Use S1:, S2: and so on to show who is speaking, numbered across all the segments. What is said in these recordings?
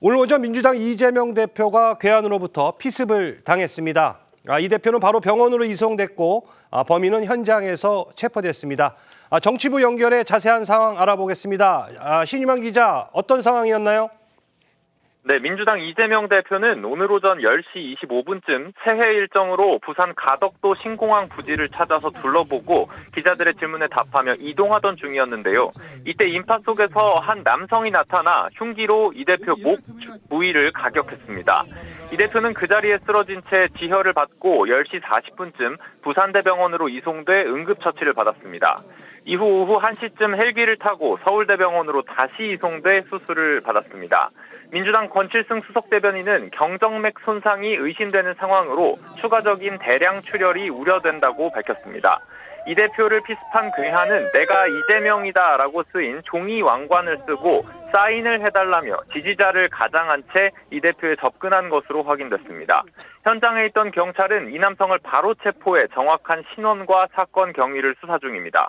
S1: 오늘 오전 민주당 이재명 대표가 괴한으로부터 피습을 당했습니다. 이 대표는 바로 병원으로 이송됐고 범인은 현장에서 체포됐습니다. 정치부 연결해 자세한 상황 알아보겠습니다. 신유만 기자, 어떤 상황이었나요?
S2: 네, 민주당 이재명 대표는 오늘 오전 10시 25분쯤 새해 일정으로 부산 가덕도 신공항 부지를 찾아서 둘러보고 기자들의 질문에 답하며 이동하던 중이었는데요. 이때 인파 속에서 한 남성이 나타나 흉기로 이 대표 목 부위를 가격했습니다. 이 대표는 그 자리에 쓰러진 채 지혈을 받고 10시 40분쯤 부산대병원으로 이송돼 응급처치를 받았습니다. 이후 오후 1시쯤 헬기를 타고 서울대병원으로 다시 이송돼 수술을 받았습니다. 민주당 권칠승 수석대변인은 경정맥 손상이 의심되는 상황으로 추가적인 대량 출혈이 우려된다고 밝혔습니다. 이 대표를 피습한 괴한은 내가 이재명이다라고 쓰인 종이 왕관을 쓰고 사인을 해달라며 지지자를 가장한 채 이 대표에 접근한 것으로 확인됐습니다. 현장에 있던 경찰은 이 남성을 바로 체포해 정확한 신원과 사건 경위를 수사 중입니다.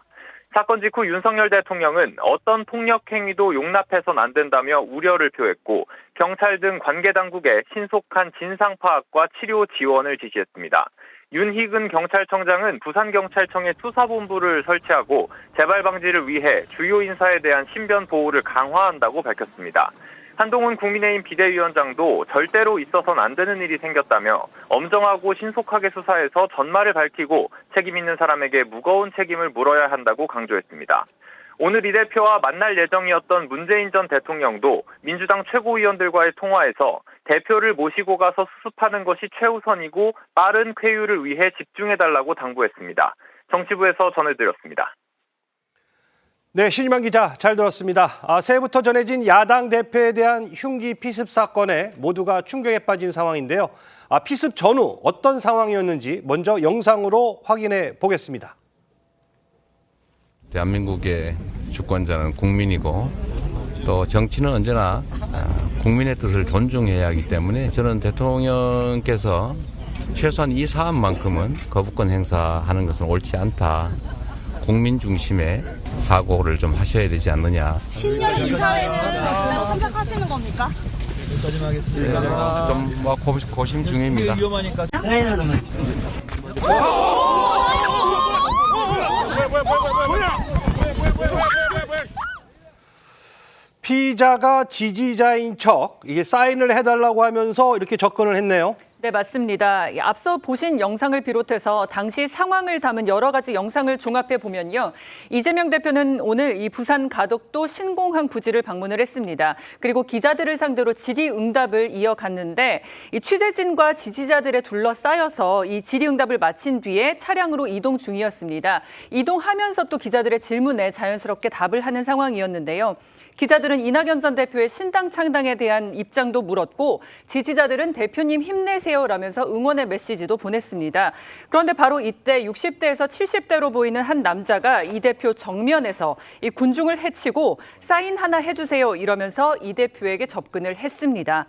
S2: 사건 직후 윤석열 대통령은 어떤 폭력 행위도 용납해선 안 된다며 우려를 표했고 경찰 등 관계 당국에 신속한 진상 파악과 치료 지원을 지시했습니다. 윤희근 경찰청장은 부산경찰청에 수사본부를 설치하고 재발 방지를 위해 주요 인사에 대한 신변 보호를 강화한다고 밝혔습니다. 한동훈 국민의힘 비대위원장도 절대로 있어서는 안 되는 일이 생겼다며 엄정하고 신속하게 수사해서 전말을 밝히고 책임 있는 사람에게 무거운 책임을 물어야 한다고 강조했습니다. 오늘 이 대표와 만날 예정이었던 문재인 전 대통령도 민주당 최고위원들과의 통화에서 대표를 모시고 가서 수습하는 것이 최우선이고 빠른 쾌유를 위해 집중해달라고 당부했습니다. 정치부에서 전해드렸습니다.
S1: 네, 신유만 기자 잘 들었습니다. 새해부터 전해진 야당 대표에 대한 흉기 피습 사건에 모두가 충격에 빠진 상황인데요. 피습 전후 어떤 상황이었는지 먼저 영상으로 확인해 보겠습니다.
S3: 대한민국의 주권자는 국민이고 또 정치는 언제나 국민의 뜻을 존중해야 하기 때문에 저는 대통령께서 최소한 이 사안만큼은 거부권 행사하는 것은 옳지 않다. 국민 중심의 사고를 좀 하셔야 되지 않느냐.
S4: 신년 인사회는 참석하시는 겁니까?
S3: 좀 고심 중입니다.
S1: 피의자가 지지자인 척 이게 사인을 해달라고 하면서 이렇게 접근을 했네요.
S5: 네, 맞습니다. 앞서 보신 영상을 비롯해서 당시 상황을 담은 여러 가지 영상을 종합해 보면요. 이재명 대표는 오늘 이 부산 가덕도 신공항 부지를 방문을 했습니다. 그리고 기자들을 상대로 질의응답을 이어갔는데 이 취재진과 지지자들에 둘러싸여서 이 질의응답을 마친 뒤에 차량으로 이동 중이었습니다. 이동하면서 또 기자들의 질문에 자연스럽게 답을 하는 상황이었는데요. 기자들은 이낙연 전 대표의 신당 창당에 대한 입장도 물었고 지지자들은 대표님 힘내세요라면서 응원의 메시지도 보냈습니다. 그런데 바로 이때 60대에서 70대로 보이는 한 남자가 이 대표 정면에서 이 군중을 해치고 사인 하나 해주세요 이러면서 이 대표에게 접근을 했습니다.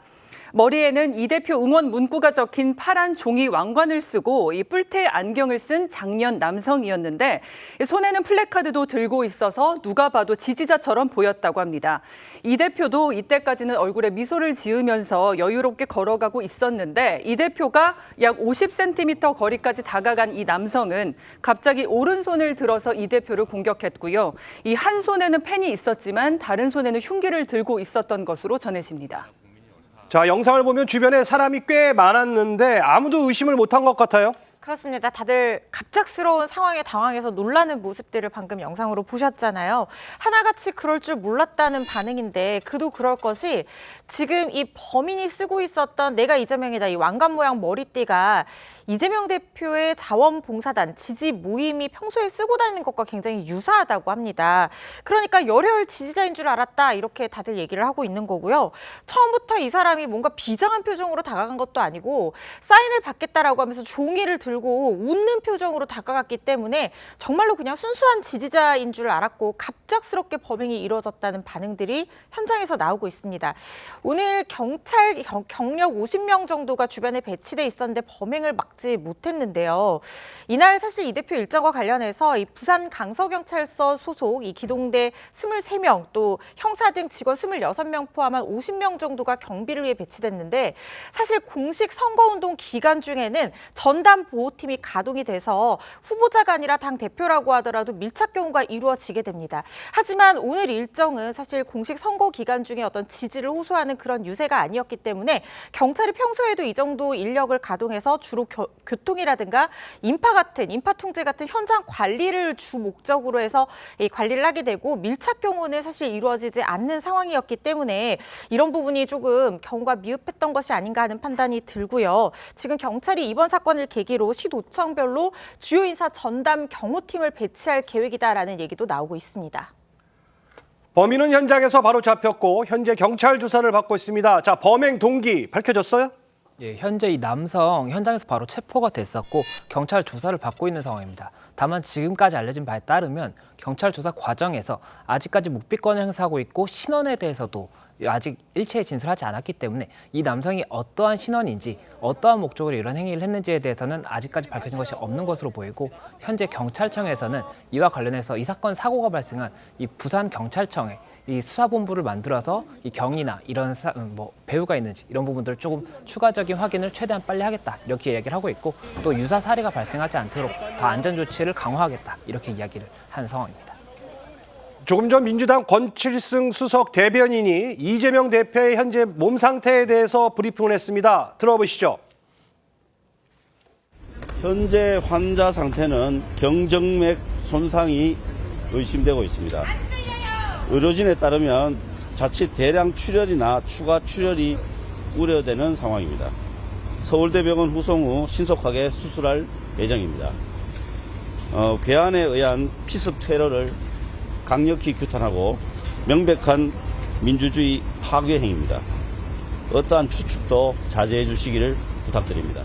S5: 머리에는 이 대표 응원 문구가 적힌 파란 종이 왕관을 쓰고 이 뿔테 안경을 쓴 장년 남성이었는데 손에는 플래카드도 들고 있어서 누가 봐도 지지자처럼 보였다고 합니다. 이 대표도 이때까지는 얼굴에 미소를 지으면서 여유롭게 걸어가고 있었는데 이 대표가 약 50cm 거리까지 다가간 이 남성은 갑자기 오른손을 들어서 이 대표를 공격했고요. 이 한 손에는 펜이 있었지만 다른 손에는 흉기를 들고 있었던 것으로 전해집니다.
S1: 자, 영상을 보면 주변에 사람이 꽤 많았는데 아무도 의심을 못한 것 같아요.
S4: 그렇습니다. 다들 갑작스러운 상황에 당황해서 놀라는 모습들을 방금 영상으로 보셨잖아요. 하나같이 그럴 줄 몰랐다는 반응인데 그도 그럴 것이 지금 이 범인이 쓰고 있었던 내가 이재명이다 이 왕관 모양 머리띠가 이재명 대표의 자원봉사단 지지 모임이 평소에 쓰고 다니는 것과 굉장히 유사하다고 합니다. 그러니까 열혈 지지자인 줄 알았다 이렇게 다들 얘기를 하고 있는 거고요. 처음부터 이 사람이 뭔가 비장한 표정으로 다가간 것도 아니고 사인을 받겠다라고 하면서 종이를 들고 웃는 표정으로 다가갔기 때문에 정말로 그냥 순수한 지지자인 줄 알았고 갑작스럽게 범행이 이루어졌다는 반응들이 현장에서 나오고 있습니다. 오늘 경찰 경력 50명 정도가 주변에 배치돼 있었는데 범행을 막지 못했는데요. 이날 사실 이 대표 일정과 관련해서 이 부산 강서경찰서 소속 이 기동대 23명 또 형사 등 직원 26명 포함한 50명 정도가 경비를 위해 배치됐는데 사실 공식 선거운동 기간 중에는 전담 보호팀이 가동이 돼서 후보자가 아니라 당 대표라고 하더라도 밀착 경우가 이루어지게 됩니다. 하지만 오늘 일정은 사실 공식 선거 기간 중에 어떤 지지를 호소하는 그런 유세가 아니었기 때문에 경찰이 평소에도 이 정도 인력을 가동해서 주로 교통이라든가 인파 통제 같은 현장 관리를 주 목적으로 해서 이 관리를 하게 되고 밀착 경우는 사실 이루어지지 않는 상황이었기 때문에 이런 부분이 조금 경우가 미흡했던 것이 아닌가 하는 판단이 들고요. 지금 경찰이 이번 사건을 계기로 시도청별로 주요 인사 전담 경호팀을 배치할 계획이다라는 얘기도 나오고 있습니다.
S1: 범인은 현장에서 바로 잡혔고 현재 경찰 조사를 받고 있습니다. 자, 범행 동기 밝혀졌어요?
S6: 예, 현재 이 남성 현장에서 바로 체포가 됐었고 경찰 조사를 받고 있는 상황입니다. 다만 지금까지 알려진 바에 따르면 경찰 조사 과정에서 아직까지 묵비권을 행사하고 있고 신원에 대해서도 아직 일체의 진술하지 않았기 때문에 이 남성이 어떠한 신원인지 어떠한 목적으로 이런 행위를 했는지에 대해서는 아직까지 밝혀진 것이 없는 것으로 보이고 현재 경찰청에서는 이와 관련해서 이 사건 사고가 발생한 이 부산 경찰청에 이 수사본부를 만들어서 이 경위나 이런 배후가 있는지 이런 부분들을 조금 추가적인 확인을 최대한 빨리 하겠다 이렇게 이야기를 하고 있고 또 유사 사례가 발생하지 않도록 더 안전 조치를 강화하겠다 이렇게 이야기를 한 상황입니다.
S1: 조금 전 민주당 권칠승 수석 대변인이 이재명 대표의 현재 몸 상태에 대해서 브리핑을 했습니다. 들어보시죠.
S7: 현재 환자 상태는 경정맥 손상이 의심되고 있습니다. 의료진에 따르면 자칫 대량 출혈이나 추가 출혈이 우려되는 상황입니다. 서울대병원 후송 후 신속하게 수술할 예정입니다. 괴한에 의한 피습 테러를 강력히 규탄하고 명백한 민주주의 파괴 행위입니다. 어떠한 추측도 자제해 주시기를 부탁드립니다.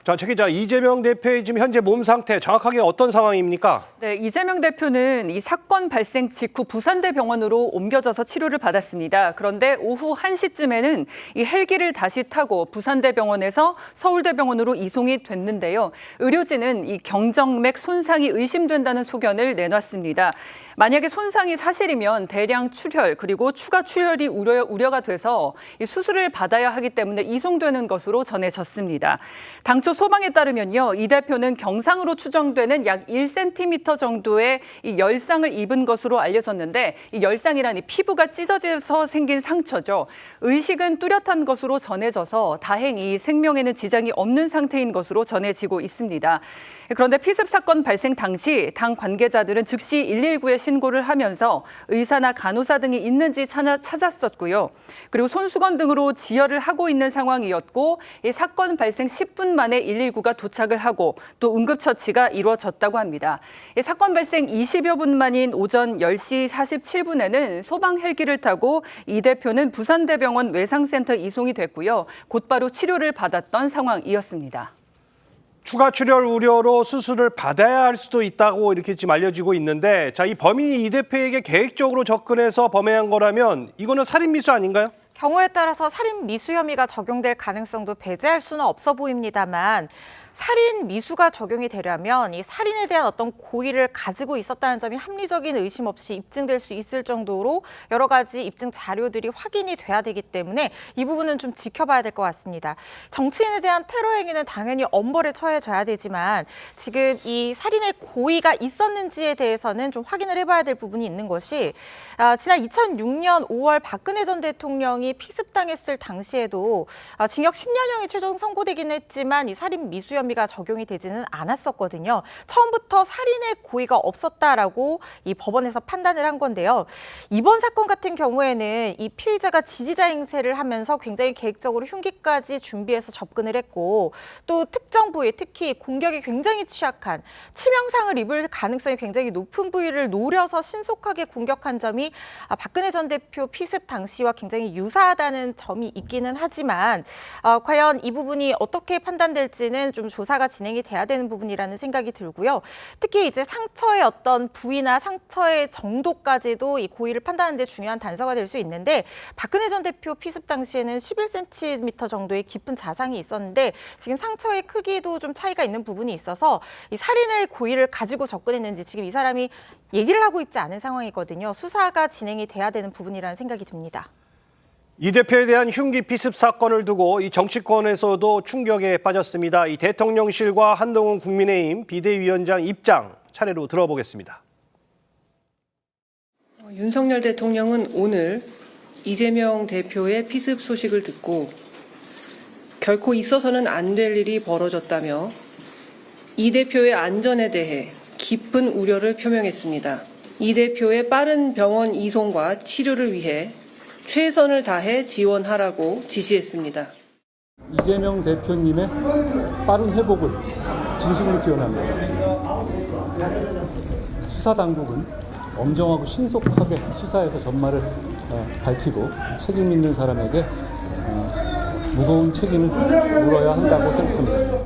S1: 자, 최 기자, 이재명 대표의 지금 현재 몸 상태 정확하게 어떤 상황입니까?
S5: 네, 이재명 대표는 이 사건 발생 직후 부산대병원으로 옮겨져서 치료를 받았습니다. 그런데 오후 1시쯤에는 이 헬기를 다시 타고 부산대병원에서 서울대병원으로 이송이 됐는데요. 의료진은 이 경정맥 손상이 의심된다는 소견을 내놨습니다. 만약에 손상이 사실이면 대량 출혈 그리고 추가 출혈이 우려가 돼서 이 수술을 받아야 하기 때문에 이송되는 것으로 전해졌습니다. 당초 소방에 따르면요, 이 대표는 경상으로 추정되는 약 1cm 정도의 이 열상을 입은 것으로 알려졌는데 이 열상이란 이 피부가 찢어져서 생긴 상처죠. 의식은 뚜렷한 것으로 전해져서 다행히 생명에는 지장이 없는 상태인 것으로 전해지고 있습니다. 그런데 피습 사건 발생 당시 당 관계자들은 즉시 119에 신고를 하면서 의사나 간호사 등이 있는지 찾았었고요. 그리고 손수건 등으로 지혈을 하고 있는 상황이었고 이 사건 발생 10분 만에 119가 도착을 하고 또 응급처치가 이루어졌다고 합니다. 사건 발생 20여 분 만인 오전 10시 47분에는 소방 헬기를 타고 이 대표는 부산대병원 외상센터 이송이 됐고요. 곧바로 치료를 받았던 상황이었습니다.
S1: 추가 출혈 우려로 수술을 받아야 할 수도 있다고 이렇게 지금 알려지고 있는데, 자, 이 범인이 이 대표에게 계획적으로 접근해서 범행한 거라면 이거는 살인 미수 아닌가요?
S4: 경우에 따라서 살인 미수 혐의가 적용될 가능성도 배제할 수는 없어 보입니다만 살인 미수가 적용이 되려면 이 살인에 대한 어떤 고의를 가지고 있었다는 점이 합리적인 의심 없이 입증될 수 있을 정도로 여러 가지 입증 자료들이 확인이 돼야 되기 때문에 이 부분은 좀 지켜봐야 될 것 같습니다. 정치인에 대한 테러 행위는 당연히 엄벌에 처해져야 되지만 지금 이 살인의 고의가 있었는지에 대해서는 좀 확인을 해봐야 될 부분이 있는 것이 지난 2006년 5월 박근혜 전 대통령이 피습당했을 당시에도 징역 10년형이 최종 선고되긴 했지만 이 살인 미수 혐의가 적용이 되지는 않았었거든요. 처음부터 살인의 고의가 없었다라고 이 법원에서 판단을 한 건데요. 이번 사건 같은 경우에는 이 피의자가 지지자 행세를 하면서 굉장히 계획적으로 흉기까지 준비해서 접근을 했고 또 특정 부위, 특히 공격이 굉장히 취약한 치명상을 입을 가능성이 굉장히 높은 부위를 노려서 신속하게 공격한 점이 박근혜 전 대표 피습 당시와 굉장히 유사하다는 점이 있기는 하지만 과연 이 부분이 어떻게 판단될지는 좀 좀 조사가 진행이 돼야 되는 부분이라는 생각이 들고요. 특히 이제 상처의 어떤 부위나 상처의 정도까지도 이 고의를 판단하는 데 중요한 단서가 될 수 있는데 박근혜 전 대표 피습 당시에는 11cm 정도의 깊은 자상이 있었는데 지금 상처의 크기도 좀 차이가 있는 부분이 있어서 이 살인의 고의를 가지고 접근했는지 지금 이 사람이 얘기를 하고 있지 않은 상황이거든요. 수사가 진행이 돼야 되는 부분이라는 생각이 듭니다.
S1: 이 대표에 대한 흉기 피습 사건을 두고 이 정치권에서도 충격에 빠졌습니다. 이 대통령실과 한동훈 국민의힘 비대위원장 입장 차례로 들어보겠습니다.
S8: 윤석열 대통령은 오늘 이재명 대표의 피습 소식을 듣고 결코 있어서는 안 될 일이 벌어졌다며 이 대표의 안전에 대해 깊은 우려를 표명했습니다. 이 대표의 빠른 병원 이송과 치료를 위해 최선을 다해 지원하라고 지시했습니다.
S9: 이재명 대표님의 빠른 회복을 진심으로 기원합니다. 수사당국은 엄정하고 신속하게 수사해서 전말을 밝히고 책임 있는 사람에게 무거운 책임을 물어야 한다고 생각합니다.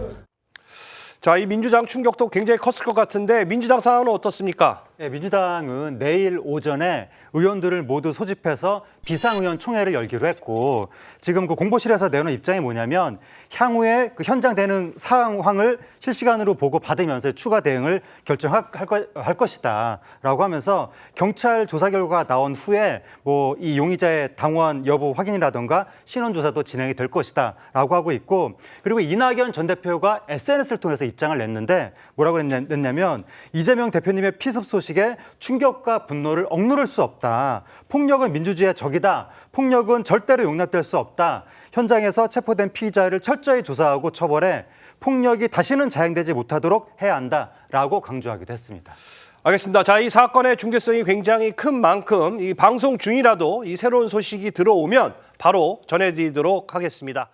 S1: 자, 이 민주당 충격도 굉장히 컸을 것 같은데 민주당 상황은 어떻습니까?
S10: 네, 민주당은 내일 오전에 의원들을 모두 소집해서 비상의원총회를 열기로 했고 지금 그 공보실에서 내놓은 입장이 뭐냐면 향후에 그 현장 대응 상황을 실시간으로 보고 받으면서 추가 대응을 결정할 것이다라고 하면서 경찰 조사 결과가 나온 후에 뭐 이 용의자의 당원 여부 확인이라든가 신원 조사도 진행이 될 것이다라고 하고 있고 그리고 이낙연 전 대표가 SNS를 통해서 입장을 냈는데 뭐라고 냈냐면 이재명 대표님의 피습 소식에 충격과 분노를 억누를 수 없다. 폭력은 민주주의의 적이다. 폭력은 절대로 용납될 수 없다. 현장에서 체포된 피의자를 철저히 조사하고 처벌해 폭력이 다시는 자행되지 못하도록 해야 한다라고 강조하기도 했습니다.
S1: 알겠습니다. 자, 이 사건의 중대성이 굉장히 큰 만큼 이 방송 중이라도 이 새로운 소식이 들어오면 바로 전해드리도록 하겠습니다.